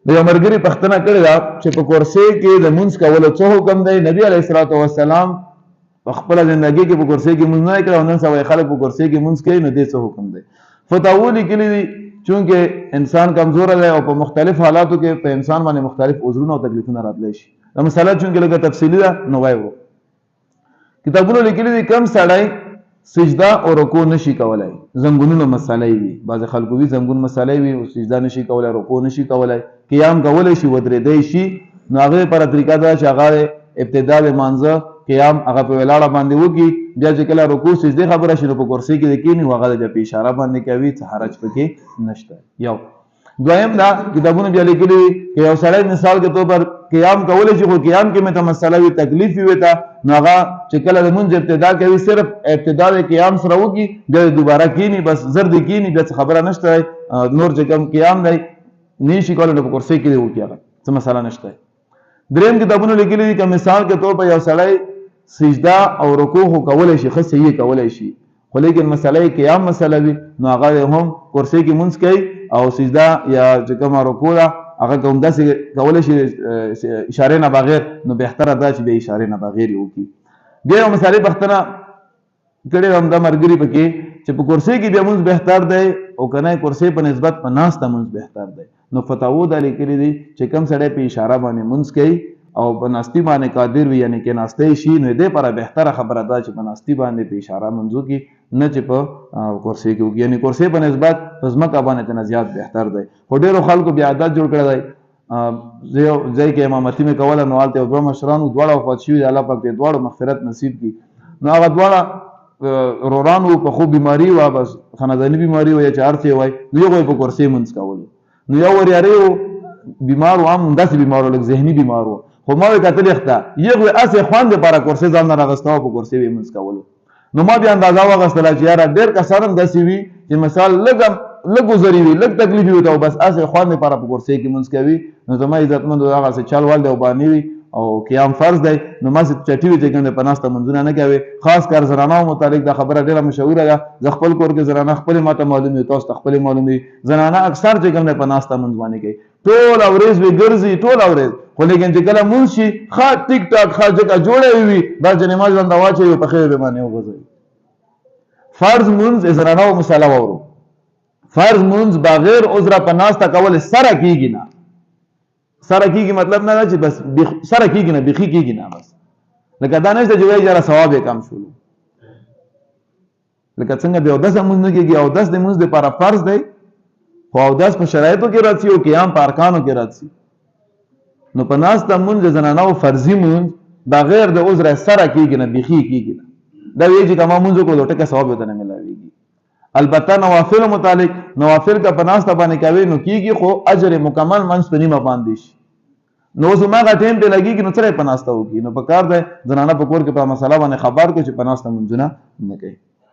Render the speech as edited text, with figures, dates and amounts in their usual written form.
د یو ملګري پوښتنه کړې ده چې په کرسۍ کې د مونځ کولو څه حکم دی. نبی علیه الصلاۃ والسلام په خپله زندګۍ کې په کرسۍ کې مونځ نه دی کړی او نن سبا خلک په کرسۍ کې مونځ کوي، نو دې څه حکم دی؟ فتاوو لیکلي دي چونکې انسان کمزوره دی او په مختلف حالاتو کې په انسان باندې مختلف عذرونه او تکلیفونه راتلی شي. دا مسله چونکې لږه تفصیلي ده نو وایو. کتابونو لیکلي دي کم سړی سجده او رکوع نشي کولای، زنګونونو مسئله وي، بعض خلکو وي زنګون مسئله وي او سجده نشي کولای، رکوع نشي کولای، قیام کولای شي، ودرېدی شي، نو هغه پر طریقه ده چې هغه ابتدا د مانځه قیام هغه په ولاړه باندې وکړي، بیا چې کله رکوع سجده خبره شي نو په کرسۍ کې کېني نو هغه بیا په اشاره باندې کوي، څه حرج پکې نشته. یو دویم دا کتابونه بیا لیکلي چې یو سړی مثال کے طور پر قیام کولی شي خو قیام کې مته مسله وي، تکلیف وي ته، نو هغه چې کله د مونځ ابتدا کوي صرف ابتدا د قیام سره وکړي، بیا دوباره کېني، بس زر دې کېني، بیا څه خبره نشته، نور چې کوم قیام دی نه شي کولی نو په کرسۍ کې دې وکړي، هغه څه مسله نشته. دریم کتابونه لیکلي دي که مثال کے طور پر یو سړی سجده او رکوع خو کولی شي، ښه صحیح کولی شي، خو لیکن مسله قیام مسله وي نو هغه هم کرسۍ کې مونځ کوي او سجده یا چې کومه رکوع ده هغه که همداسې کولی شي اشارې نه بغیر، نو بهتره ده چې بیا اشارې نه بغیر یې وکړي. بیا یو مثالي پوښتنه کړې وه همدا ملګري پکې چې په کرسۍ کې بیا مونځ بهتر دی او که نه کرسۍ په نسبت په ناسته مونځ بهتر دی. نو فتاوو دا لیکلي دي چې کوم سړی په اشاره باندې مونځ کوي او په ناستي باندې قادر وي، یعنې کې ناستی شي، نو دې لپاره بهتره خبره ده چې په ناستي باندې په اشاره مونځ وکړي، نه چې په کرسۍ کې وکړي، یعنې کرسۍ په نسبت په ځمکه باندې ته نه زیات بهتر دی. خو ډېرو خلکو بیا عادت جوړ کړی دی، زه یو ځای کې امامتي مې کوله نو هلته یو دوه مشران وو، دواړه وفات شوي دي، الله پاک دې دواړو مغفرت نصیب کړي. نو هغه دواړه روران وو، په خوب بیماري وه، بس خانداني بیماري وه یا چې هر څه وایي، نو یو یې په کرسۍ مونځ کولو. نو یو وریاری وو، بیمار و، هم همداسې بیمار و، لږ ذهني بیمار و، خو ما وی کتل اخته یغه اسه خوان د پاره کرسۍ ځان نه راغستاو په کرسۍ وی مونږ کولو. نو ما بیا اندازه واغستله چې یاره ډېر کسانم داسې وي چې مثال لږ ګزري وي، لږ تکلیف وي ته بس اسه خوان د پاره په کرسۍ کې مونږ کوي. نو زما عزتمند هغه څه چل وال دی او بانی وي او قیام فرض دی، نو ما څه چټي وي چې کوم په ناسته منځونه نه کوي. خاص کر زنانو متعلق دا خبره ډېره مشهوره ده، زه خپل کور کې زنانه خپل ماته معلومي، تاسو ته خپل معلومي، زنانه اکثر چې کوم په ناسته منځ باندې کوي، ټول اورز وی ګرځي، ټول اورز، خو لیکن چې کله مونږ شي ښه ټیک ټاک ښه جګه جوړه وي، بس د نماز باندې واچوي په خیر به باندې وغځوي. فرض مونځ زنانو مسله وورو، فرض مونځ بغیر عذر په ناسته کول سره کیږي نه، سره کیږي مطلب نه چې بس سره کیږي نه، بيخي کیږي نه، بس لکه دا نشته چې وایي جره ثواب یې کم شول، لکه څنګه به اودس مونځ نه کیږي، اودس د مونځ لپاره فرض دی، خو اودس په شرایطو کې راځي او قیام په ارکانو کې راځي. نو په ناسته مونځ زنانو فرضي مونځ بغیر د عذر سره کیږي نه، بيخي کیږي نه، دا وایي چې کوم مونځ کو ټکه ثواب وته نه ملاويږي. البته نوافل متعلق نوافل کا پناسته باندې کوي نو کیږي، خو اجر مکمل منځ په نیمه باندې شي. نو زما غا ټیم په لګيږي نو سره پناسته وکي، نو په کار ده زنانه په کور کې په مسله باندې خبر کو چې پناسته منځونه نه کوي.